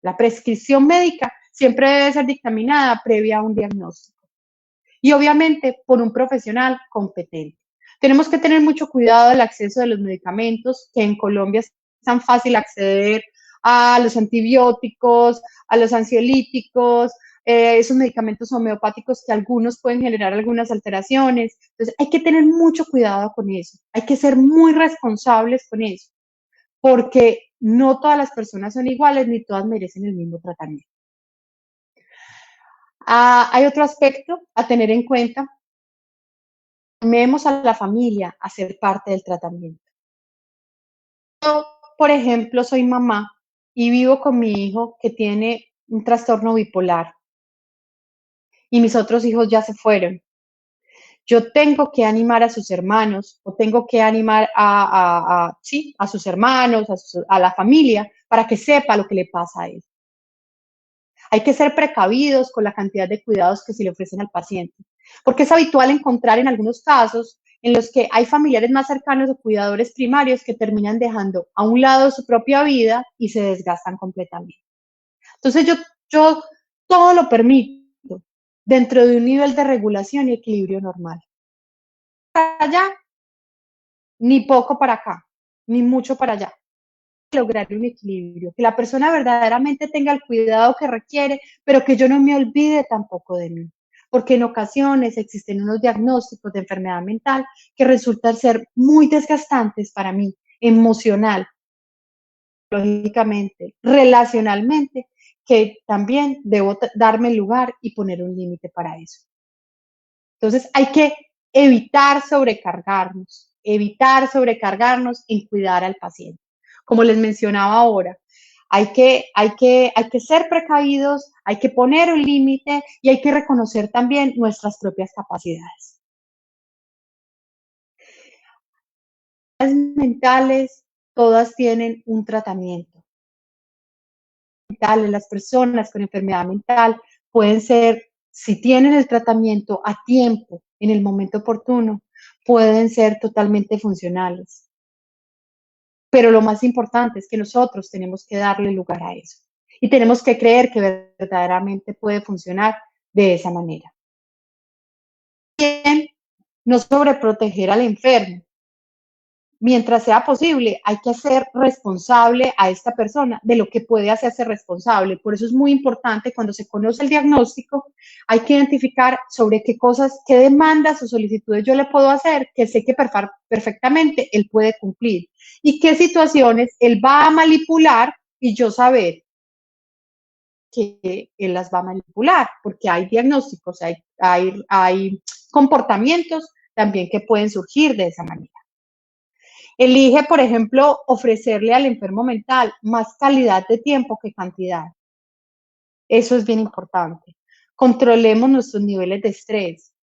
La prescripción médica siempre debe ser dictaminada previa a un diagnóstico y obviamente por un profesional competente. Tenemos que tener mucho cuidado del acceso de los medicamentos, que en Colombia es tan fácil acceder a los antibióticos, a los ansiolíticos, esos medicamentos homeopáticos que algunos pueden generar algunas alteraciones. Entonces hay que tener mucho cuidado con eso, hay que ser muy responsables con eso, porque no todas las personas son iguales ni todas merecen el mismo tratamiento. Hay otro aspecto a tener en cuenta. Llamemos a la familia a ser parte del tratamiento. Yo, por ejemplo, soy mamá y vivo con mi hijo que tiene un trastorno bipolar y mis otros hijos ya se fueron. Yo tengo que animar a sus hermanos o tengo que animar a sus hermanos, a la familia, para que sepa lo que le pasa a él. Hay que ser precavidos con la cantidad de cuidados que se le ofrecen al paciente, porque es habitual encontrar en algunos casos en los que hay familiares más cercanos o cuidadores primarios que terminan dejando a un lado su propia vida y se desgastan completamente. Entonces yo todo lo permito dentro de un nivel de regulación y equilibrio normal. Para allá, ni poco para acá, ni mucho para allá. Lograr un equilibrio, que la persona verdaderamente tenga el cuidado que requiere, pero que yo no me olvide tampoco de mí. Porque en ocasiones existen unos diagnósticos de enfermedad mental que resultan ser muy desgastantes para mí, emocional, lógicamente, relacionalmente, que también debo darme el lugar y poner un límite para eso. Entonces hay que evitar sobrecargarnos en cuidar al paciente. Como les mencionaba ahora, hay que ser precavidos, hay que poner un límite y hay que reconocer también nuestras propias capacidades. Las mentales, todas tienen un tratamiento. Las personas con enfermedad mental pueden ser, si tienen el tratamiento a tiempo, en el momento oportuno, pueden ser totalmente funcionales. Pero lo más importante es que nosotros tenemos que darle lugar a eso y tenemos que creer que verdaderamente puede funcionar de esa manera. Bien, no sobreproteger al enfermo. Mientras sea posible, hay que hacer responsable a esta persona de lo que puede hacerse responsable. Por eso es muy importante cuando se conoce el diagnóstico, hay que identificar sobre qué cosas, qué demandas o solicitudes yo le puedo hacer, que sé que perfectamente él puede cumplir y qué situaciones él va a manipular y yo saber que él las va a manipular, porque hay diagnósticos, hay comportamientos también que pueden surgir de esa manera. Elige, por ejemplo, ofrecerle al enfermo mental más calidad de tiempo que cantidad. Eso es bien importante. Controlemos nuestros niveles de estrés.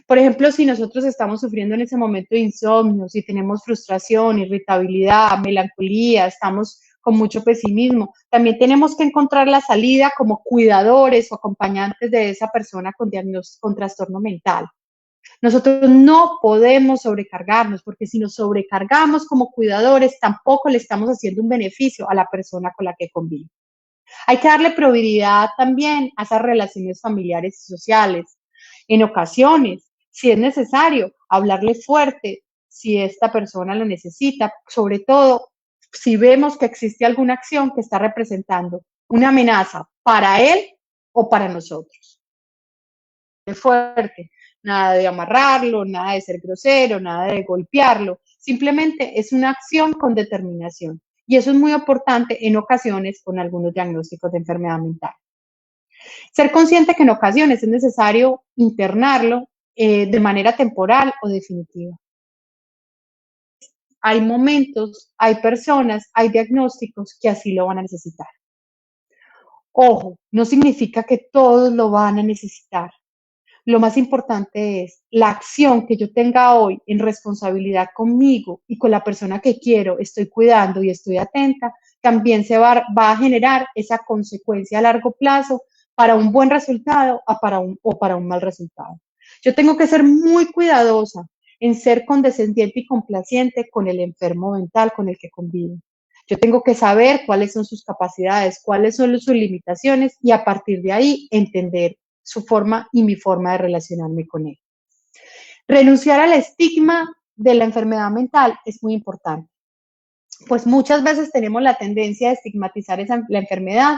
Por ejemplo, si nosotros estamos sufriendo en ese momento de insomnio, si tenemos frustración, irritabilidad, melancolía, estamos con mucho pesimismo, también tenemos que encontrar la salida como cuidadores o acompañantes de esa persona con trastorno mental. Nosotros no podemos sobrecargarnos, porque si nos sobrecargamos como cuidadores, tampoco le estamos haciendo un beneficio a la persona con la que convive. Hay que darle prioridad también a esas relaciones familiares y sociales. En ocasiones, si es necesario, hablarle fuerte si esta persona lo necesita, sobre todo si vemos que existe alguna acción que está representando una amenaza para él o para nosotros. Fuerte, nada de amarrarlo, nada de ser grosero, nada de golpearlo, simplemente es una acción con determinación y eso es muy importante en ocasiones con algunos diagnósticos de enfermedad mental. Ser consciente que en ocasiones es necesario internarlo de manera temporal o definitiva. Hay momentos, hay personas, hay diagnósticos que así lo van a necesitar. Ojo, no significa que todos lo van a necesitar. Lo más importante es la acción que yo tenga hoy en responsabilidad conmigo y con la persona que quiero, estoy cuidando y estoy atenta, también va a generar esa consecuencia a largo plazo para un buen resultado o para un mal resultado. Yo tengo que ser muy cuidadosa en ser condescendiente y complaciente con el enfermo mental con el que convivo. Yo tengo que saber cuáles son sus capacidades, cuáles son sus limitaciones y a partir de ahí entender su forma y mi forma de relacionarme con él. Renunciar al estigma de la enfermedad mental es muy importante, pues muchas veces tenemos la tendencia de estigmatizar la enfermedad,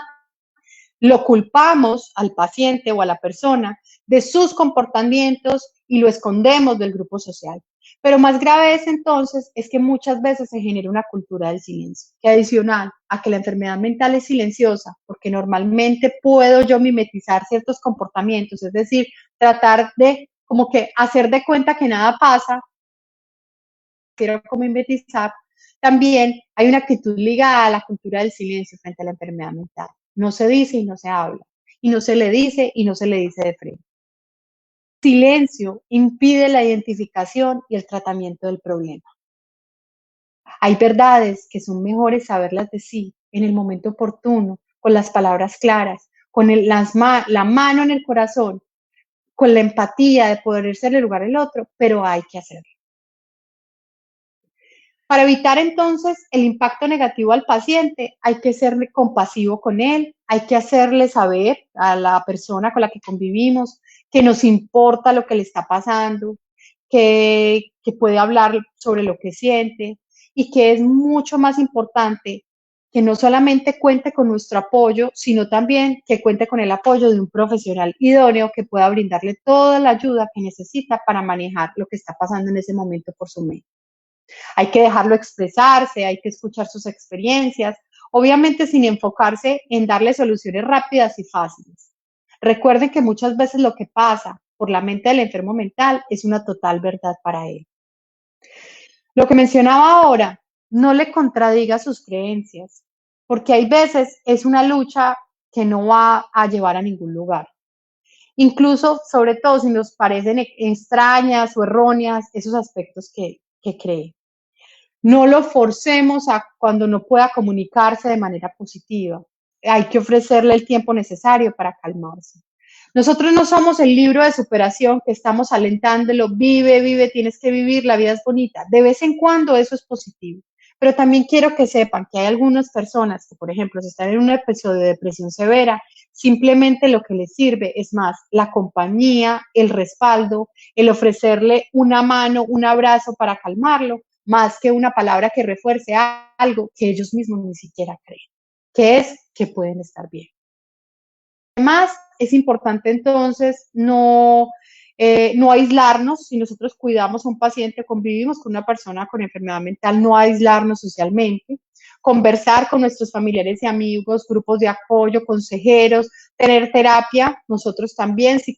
lo culpamos al paciente o a la persona de sus comportamientos y lo escondemos del grupo social. Pero más grave es entonces es que muchas veces se genera una cultura del silencio, que adicional a que la enfermedad mental es silenciosa, porque normalmente puedo yo mimetizar ciertos comportamientos, es decir, tratar de como que hacer de cuenta que nada pasa, quiero como mimetizar, también hay una actitud ligada a la cultura del silencio frente a la enfermedad mental. No se dice y no se habla, y no se le dice y no se le dice de frente. Silencio impide la identificación y el tratamiento del problema. Hay verdades que son mejores saberlas decir en el momento oportuno, con las palabras claras, con la mano en el corazón, con la empatía de poder irse en el lugar del otro, pero hay que hacerlo. Para evitar entonces el impacto negativo al paciente, hay que ser compasivo con él, hay que hacerle saber a la persona con la que convivimos que nos importa lo que le está pasando, que puede hablar sobre lo que siente y que es mucho más importante que no solamente cuente con nuestro apoyo, sino también que cuente con el apoyo de un profesional idóneo que pueda brindarle toda la ayuda que necesita para manejar lo que está pasando en ese momento por su mente. Hay que dejarlo expresarse, hay que escuchar sus experiencias, obviamente sin enfocarse en darle soluciones rápidas y fáciles. Recuerden que muchas veces lo que pasa por la mente del enfermo mental es una total verdad para él. Lo que mencionaba ahora, no le contradiga sus creencias, porque hay veces es una lucha que no va a llevar a ningún lugar. Incluso, sobre todo, si nos parecen extrañas o erróneas esos aspectos que cree. No lo forcemos a cuando no pueda comunicarse de manera positiva. Hay que ofrecerle el tiempo necesario para calmarse. Nosotros no somos el libro de superación que estamos alentándolo, vive, vive, tienes que vivir, la vida es bonita. De vez en cuando eso es positivo. Pero también quiero que sepan que hay algunas personas que, por ejemplo, si están en un episodio de depresión severa, simplemente lo que les sirve es más la compañía, el respaldo, el ofrecerle una mano, un abrazo para calmarlo, más que una palabra que refuerce algo que ellos mismos ni siquiera creen, que es que pueden estar bien. Además, es importante entonces no aislarnos. Si nosotros cuidamos a un paciente, convivimos con una persona con enfermedad mental, no aislarnos socialmente, conversar con nuestros familiares y amigos, grupos de apoyo, consejeros, tener terapia. Nosotros también, si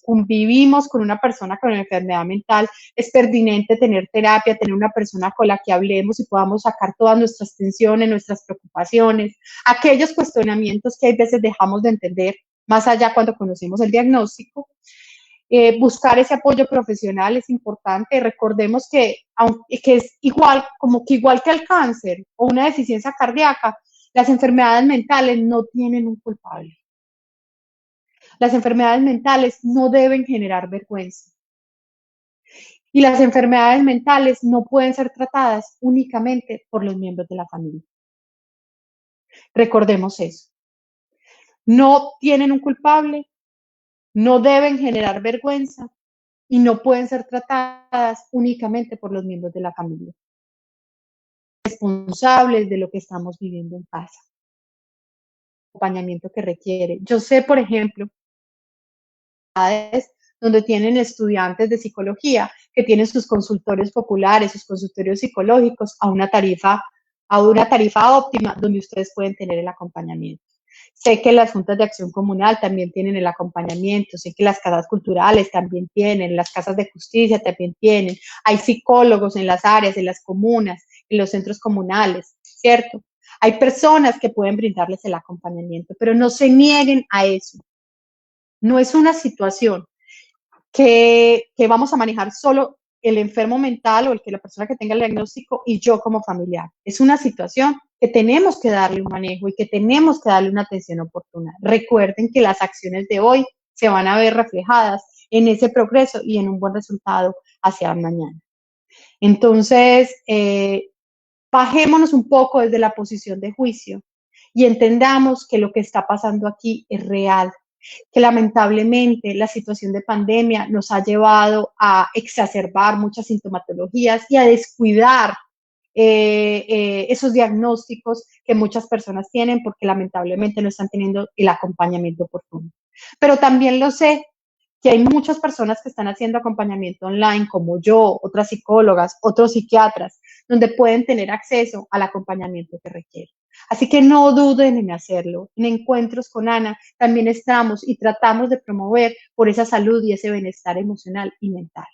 convivimos con una persona con enfermedad mental, es pertinente tener terapia, tener una persona con la que hablemos y podamos sacar todas nuestras tensiones, nuestras preocupaciones, aquellos cuestionamientos que hay veces dejamos de entender más allá cuando conocemos el diagnóstico. Buscar ese apoyo profesional es importante. Recordemos que es igual que el cáncer o una deficiencia cardíaca, las enfermedades mentales no tienen un culpable. Las enfermedades mentales no deben generar vergüenza. Y las enfermedades mentales no pueden ser tratadas únicamente por los miembros de la familia. Recordemos eso. No tienen un culpable, no deben generar vergüenza y no pueden ser tratadas únicamente por los miembros de la familia. Responsables de lo que estamos viviendo en casa. Acompañamiento que requiere. Yo sé, por ejemplo, donde tienen estudiantes de psicología que tienen sus consultorios populares, sus consultorios psicológicos a una tarifa óptima donde ustedes pueden tener el acompañamiento. Sé que las juntas de acción comunal también tienen el acompañamiento, sé que las casas culturales también tienen, las casas de justicia también tienen, hay psicólogos en las áreas, en las comunas, en los centros comunales, ¿cierto? Hay personas que pueden brindarles el acompañamiento, pero no se nieguen a eso. No es una situación que vamos a manejar solo el enfermo mental o la persona que tenga el diagnóstico y yo como familiar. Es una situación que tenemos que darle un manejo y que tenemos que darle una atención oportuna. Recuerden que las acciones de hoy se van a ver reflejadas en ese progreso y en un buen resultado hacia mañana. Entonces, bajémonos un poco desde la posición de juicio y entendamos que lo que está pasando aquí es real, que lamentablemente la situación de pandemia nos ha llevado a exacerbar muchas sintomatologías y a descuidar esos diagnósticos que muchas personas tienen porque lamentablemente no están teniendo el acompañamiento oportuno. Pero también lo sé que hay muchas personas que están haciendo acompañamiento online, como yo, otras psicólogas, otros psiquiatras, donde pueden tener acceso al acompañamiento que requieren. Así que no duden en hacerlo. En Encuentros con Ana también estamos y tratamos de promover por esa salud y ese bienestar emocional y mental.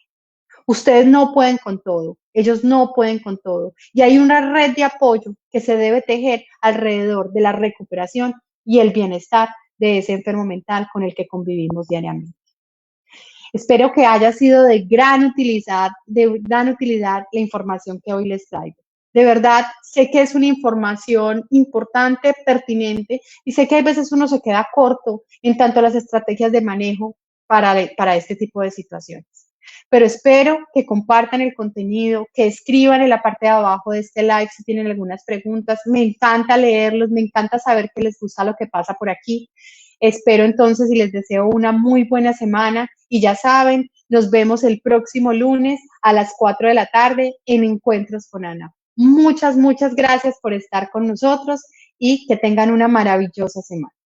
Ustedes no pueden con todo, ellos no pueden con todo. Y hay una red de apoyo que se debe tejer alrededor de la recuperación y el bienestar de ese enfermo mental con el que convivimos diariamente. Espero que haya sido de gran utilidad la información que hoy les traigo. De verdad, sé que es una información importante, pertinente, y sé que a veces uno se queda corto en tanto las estrategias de manejo para este tipo de situaciones. Pero espero que compartan el contenido, que escriban en la parte de abajo de este live si tienen algunas preguntas. Me encanta leerlos, me encanta saber que les gusta lo que pasa por aquí. Espero entonces y les deseo una muy buena semana y ya saben, nos vemos el próximo lunes a las 4 de la tarde en Encuentros con Ana. Muchas gracias por estar con nosotros y que tengan una maravillosa semana.